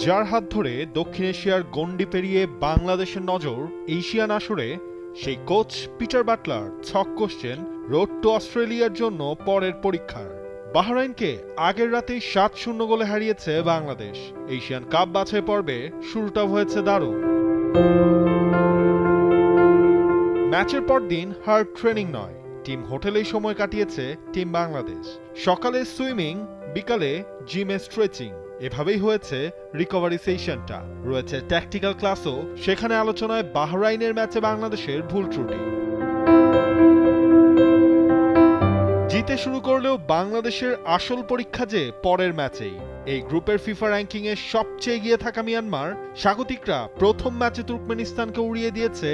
যার হাত ধরে দক্ষিণ এশিয়ার গণ্ডি পেরিয়ে বাংলাদেশের নজর এশিয়ান আসরে, সেই কোচ পিটার বাটলার ছক কষছেন রোড টু অস্ট্রেলিয়ার জন্য পরের পরীক্ষার। বাহরাইনকে আগের রাতেই ৭-০ গোলে হারিয়েছে বাংলাদেশ। এশিয়ান কাপ বাছাই পর্বে শুরুটা হয়েছে দারুণ। ম্যাচের পর দিন হার্ড ট্রেনিং নয়, টিম হোটেলেই সময় কাটিয়েছে টিম বাংলাদেশ। সকালে সুইমিং, বিকালে জিমে স্ট্রেচিং, এভাবেই হয়েছে রিকভারি সেশনটা। রয়েছে ট্যাকটিক্যাল ক্লাসও, সেখানে আলোচনায় বাহরাইনের ম্যাচে বাংলাদেশের ভুল ত্রুটি। জিতে শুরু করলেও বাংলাদেশের আসল পরীক্ষা যে পরের ম্যাচেই। এই গ্রুপের ফিফা র্যাঙ্কিং এ সবচেয়ে এগিয়ে থাকা মিয়ানমার স্বাগতিকরা প্রথম ম্যাচে তুর্কমেনিস্তানকে উড়িয়ে দিয়েছে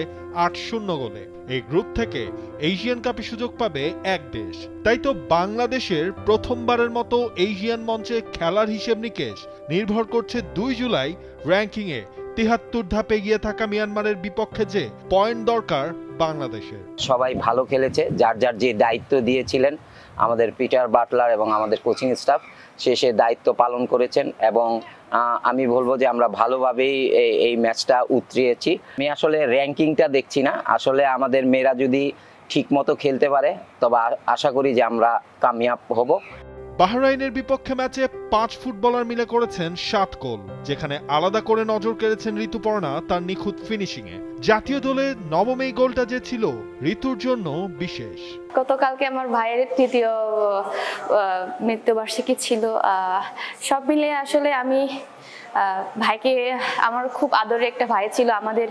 ৮-০ গোলে। এই গ্রুপ থেকে এশিয়ান কাপে সুযোগ পাবে এক দেশ। তাই তো বাংলাদেশের প্রথমবারের মতো এশিয়ান মঞ্চে খেলার হিসেব নিকেশ নির্ভর করছে ২ জুলাই র্যাঙ্কিং এ ৭৩ ধাপে এগিয়ে থাকা মিয়ানমারের বিপক্ষে যে পয়েন্ট দরকার বাংলাদেশের। সবাই ভালো খেলেছে, যার যার যে দায়িত্ব দিয়েছিলেন আমাদের পিটার বাটলার এবং আমাদের কোচিং স্টাফ, সে দায়িত্ব পালন করেছেন এবং আমি বলবো যে আমরা ভালোভাবেই এই ম্যাচটা উতরিয়েছি। আমি আসলে র্যাঙ্কিংটা দেখছি না, আসলে আমাদের মেয়েরা যদি ঠিকমতো খেলতে পারে তবে আশা করি যে আমরা কামিয়াব হব। বাহরাইনের বিপক্ষে ম্যাচে ৫ ফুটবলার মিলে করেছেন ৭ গোল, যেখানে আলাদা করে নজর কেড়েছেন ঋতুপর্ণা তার নিখুঁত ফিনিশিং এ। জাতীয় দলে নবম এই গোলটা যে ছিল ঋতুর জন্য বিশেষ। গতকালকে আমার ভাইয়ের ৩য় মৃত্যুবার্ষিকী ছিল। সব মিলে আসলে আমি ভাইকে, আমার খুব আদরের একটা ভাই ছিল, আমাদের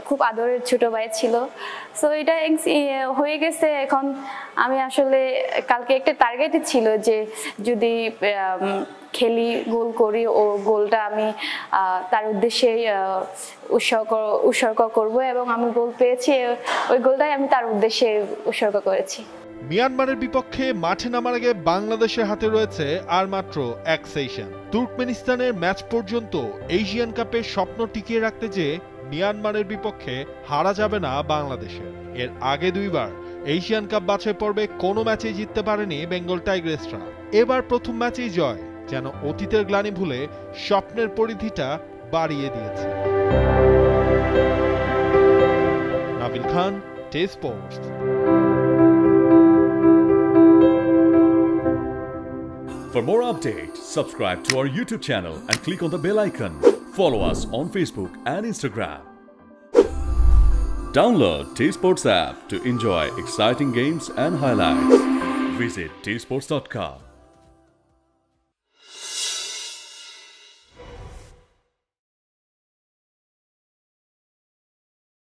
খুব আদরের ছোট ভাই ছিল। সো এটা হয়ে গেছে। এখন আমি আসলে কালকে একটা টার্গেটই ছিল যে যদি খেলি, গোল করি, ও গোলটা আমি তার উদ্দেশ্যে উৎসর্গ করব এবং আমি গোল পেয়েছি। ওই গোলটাই আমি তার উদ্দেশ্যে উৎসর্গ করেছি। মিয়ানমারের বিপক্ষে মাঠে নামার আগে বাংলাদেশের হাতে রয়েছে আর মাত্র এক সেশন। তুর্কমেনিস্তানের ম্যাচ পর্যন্ত এশিয়ান কাপের স্বপ্ন টিকিয়ে রাখতে যে মিয়ানমারের বিপক্ষে হারা যাবে না বাংলাদেশের। এর আগে ২ বার এশিয়ান কাপ বাছাই পর্বে কোনো ম্যাচেই জিততে পারেনি বেঙ্গল টাইগ্রেসরা। এবার প্রথম ম্যাচেই জয় যেন অতীতের গ্লানি ভুলে স্বপ্নের পরিধিটা বাড়িয়ে দিয়েছে। Nabil Khan, test sports. For more updates, subscribe to our YouTube channel and click on the bell icon. Follow us on Facebook and Instagram. Download T-Sports app to enjoy exciting games and highlights. Visit tsports.com.